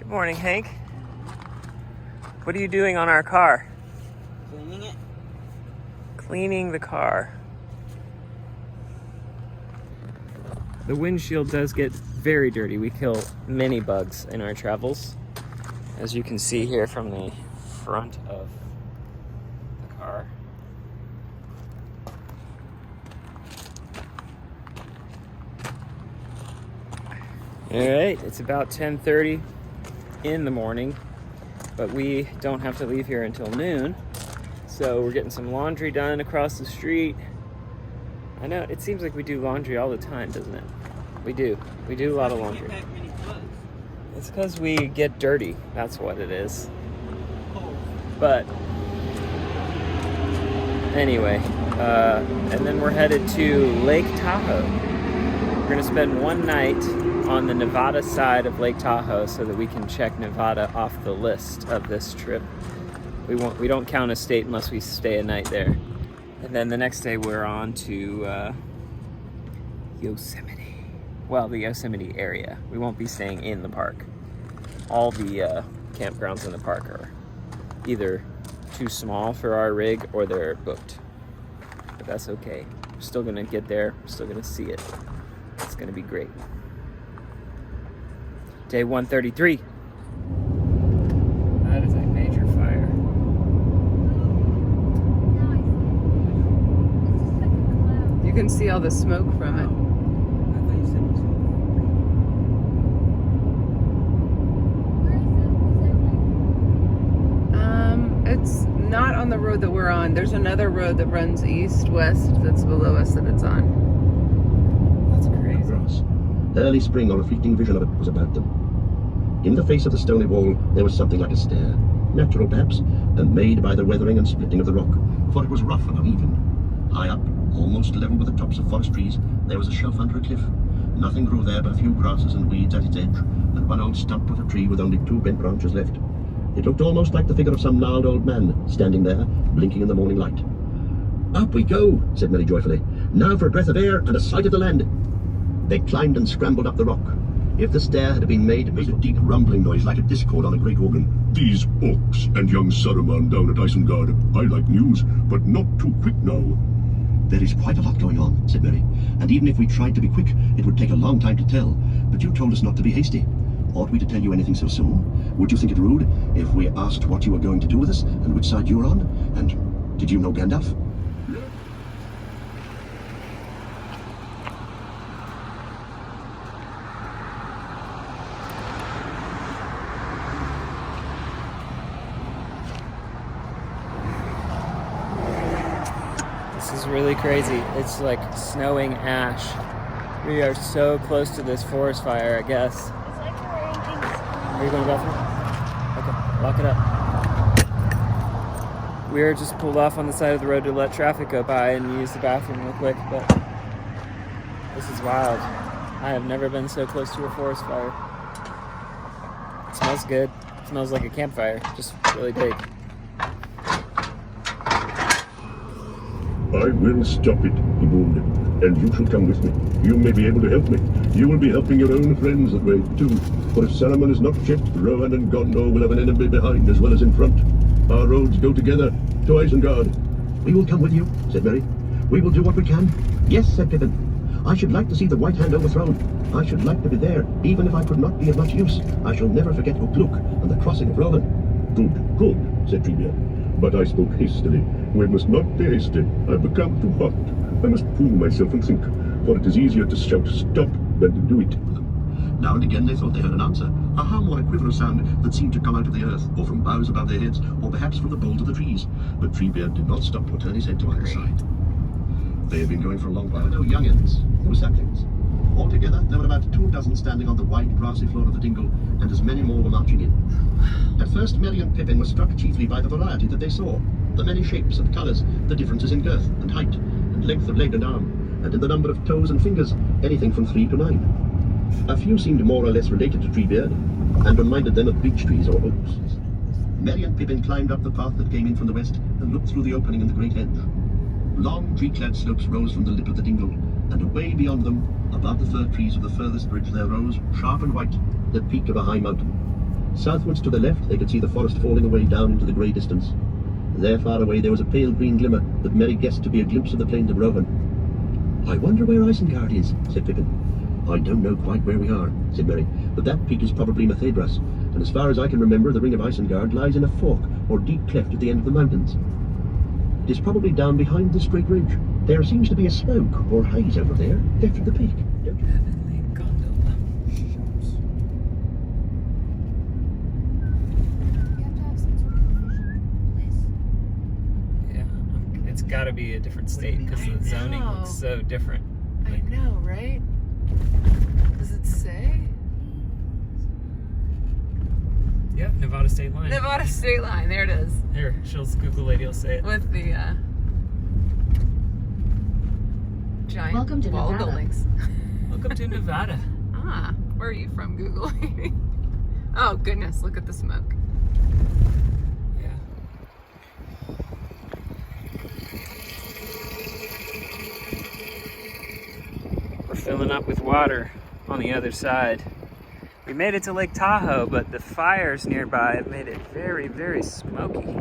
Good morning, Hank. What are you doing on our car? Cleaning it. Cleaning the car. The windshield does get very dirty. We kill many bugs in our travels, as you can see here from the front of the car. All right, it's about 10:30 in the morning, but we don't have to leave here until noon. So we're getting some laundry done across the street. I know, it seems like we do laundry all the time, doesn't it? We do a lot of laundry. It's because we get dirty, that's what it is. But anyway, and then we're headed to Lake Tahoe. We're gonna spend one night on the Nevada side of Lake Tahoe so that we can check Nevada off the list of this trip. We don't count a state unless we stay a night there. And then the next day we're on to Yosemite. Well, the Yosemite area. We won't be staying in the park. All the campgrounds in the park are either too small for our rig or they're booked. But that's okay. We're still gonna get there, we're still gonna see it. It's gonna be great. Day 133. That is a major fire. You can see all the smoke from it. It's not on the road that we're on. There's another road that runs east-west that's below us that it's on. That's crazy. Early spring or a fleeting vision of it was about them. In the face of the stony wall there was something like a stair, natural perhaps, and made by the weathering and splitting of the rock, for it was rough and uneven. High up, almost level with the tops of forest trees, there was a shelf under a cliff. Nothing grew there but a few grasses and weeds at its edge, and one old stump of a tree with only two bent branches left. It looked almost like the figure of some gnarled old man, standing there, blinking in the morning light. "Up we go," said Mary joyfully. "Now for a breath of air and a sight of the land." They climbed and scrambled up the rock. If the stair had been made, it made a deep rumbling noise like a discord on a great organ. "These orcs and young Saruman down at Isengard. I like news, but not too quick now." "There is quite a lot going on," said Mary, "and even if we tried to be quick, it would take a long time to tell. But you told us not to be hasty. Ought we to tell you anything so soon? Would you think it rude if we asked what you were going to do with us and which side you were on? And did you know Gandalf?" This is really crazy. It's like snowing ash. We are so close to this forest fire, I guess. It's like you're wearing jeans. Are you going to the bathroom? Okay, lock it up. We were just pulled off on the side of the road to let traffic go by and use the bathroom real quick, but this is wild. I have never been so close to a forest fire. It smells good. It smells like a campfire, just really big. "I will stop it," he boomed, "and you shall come with me. You may be able to help me. You will be helping your own friends that way, too. For if Saruman is not checked, Rohan and Gondor will have an enemy behind as well as in front. Our roads go together to Isengard." "We will come with you," said Mary. "We will do what we can." "Yes," said Pippin. "I should like to see the White Hand overthrown. I should like to be there, even if I could not be of much use. I shall never forget Ugluk and the crossing of Rohan." "Good, good," said Treebeard. "But I spoke hastily. We must not be hasty. I've become too hot. I must cool myself and think, for it is easier to shout stop than to do it." Now and again they thought they heard an answer, a hum or a quiver of sound that seemed to come out of the earth, or from boughs above their heads, or perhaps from the boles of the trees. But Treebeard did not stop or turn his head to either side. They had been going for a long while. No young'uns, no saplings. Altogether, there were about 24 standing on the wide grassy floor of the dingle, and as many more were marching in. At first, Merry and Pippin were struck chiefly by the variety that they saw, the many shapes and colours, the differences in girth and height, and length of leg and arm, and in the number of toes and fingers, anything from 3 to 9. A few seemed more or less related to Treebeard, and reminded them of beech trees or oaks. Merry and Pippin climbed up the path that came in from the west, and looked through the opening in the great hedge. Long tree-clad slopes rose from the lip of the dingle, and away beyond them, above the fir trees of the furthest ridge, there rose, sharp and white, the peak of a high mountain. Southwards to the left, they could see the forest falling away down into the grey distance. There, far away, there was a pale green glimmer that Merry guessed to be a glimpse of the plains of Rohan. "I wonder where Isengard is," said Pippin. "I don't know quite where we are," said Merry, "but that peak is probably Mathedras, and as far as I can remember, the ring of Isengard lies in a fork or deep cleft at the end of the mountains. It is probably down behind this great ridge. There seems to be a smoke or haze over there, left of the peak. Don't you?" Heavenly gondola. You have to have some sort of visual place. Yeah, it's got to be a different state because I the zoning know. looks so different. I know, right? Does it say? Yep, Nevada state line. Nevada state line. There it is. Here, Google lady will say it. With the giant Welcome to wall Nevada. buildings. Welcome to Nevada. Ah, where are you from, Google? Oh goodness, look at the smoke. Yeah. We're filling up with water on the other side. We made it to Lake Tahoe, but the fires nearby have made it very, very smoky.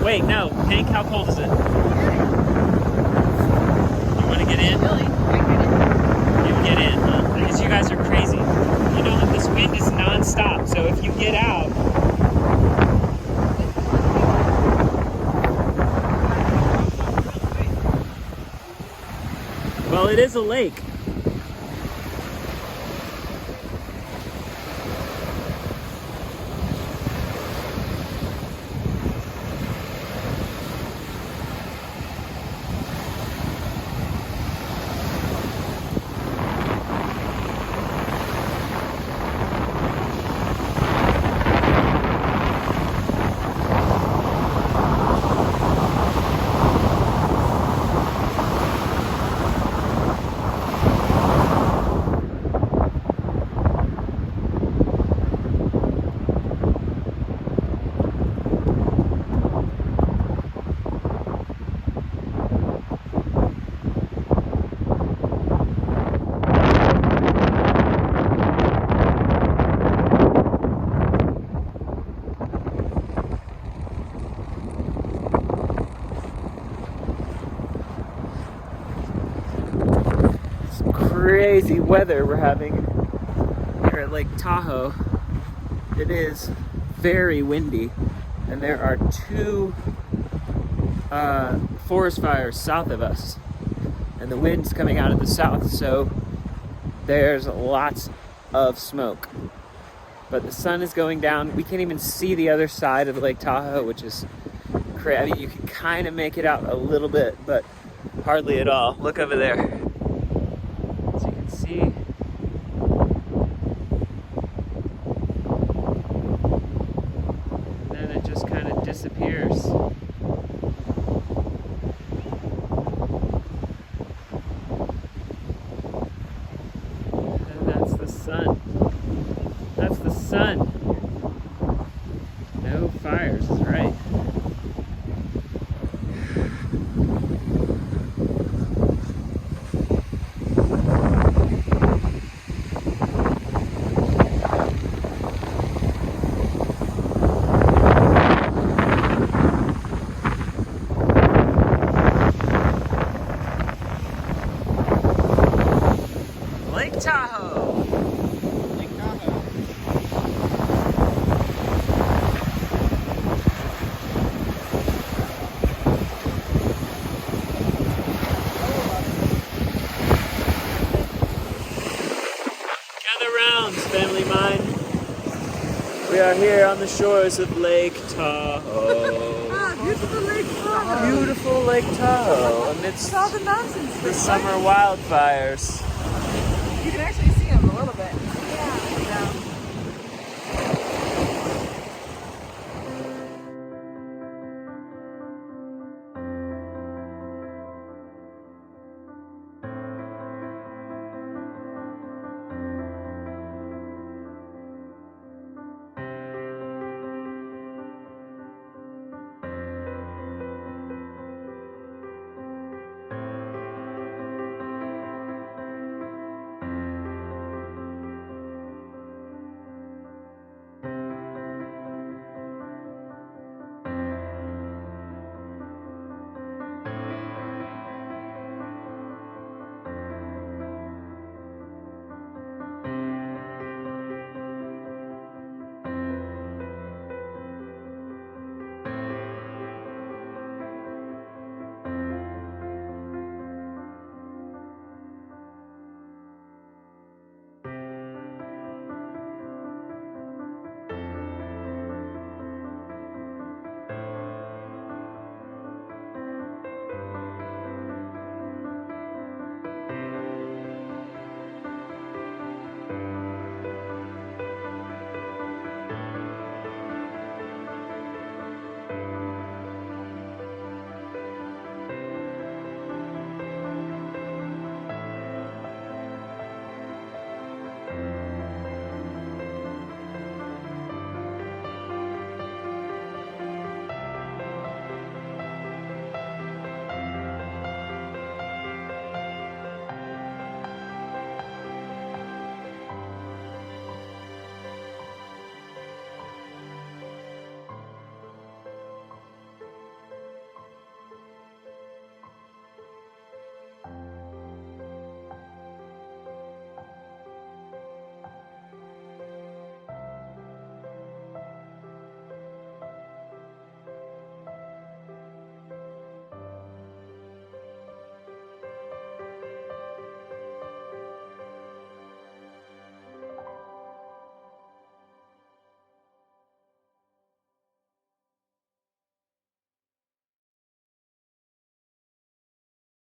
Wait, no. Hank, how cold is it? You want to get in? Really? You can get in, huh? I guess you guys are crazy. You know that this wind is non-stop, so if you get out... Well, it is a lake. Crazy weather we're having here at Lake Tahoe. It is very windy, and there are two forest fires south of us, and the wind's coming out of the south, so there's lots of smoke. But the sun is going down. We can't even see the other side of Lake Tahoe, which is crazy. I mean, you can kind of make it out a little bit, but hardly at all. Look over there. See, then it just kind of disappears. And that's the sun. That's the sun. No fires is right. grounds, family mine. We are here on the shores of Lake Tahoe. Ah, beautiful Lake Tahoe. Beautiful Lake Tahoe amidst Saw the mountains. the summer wildfires. You can actually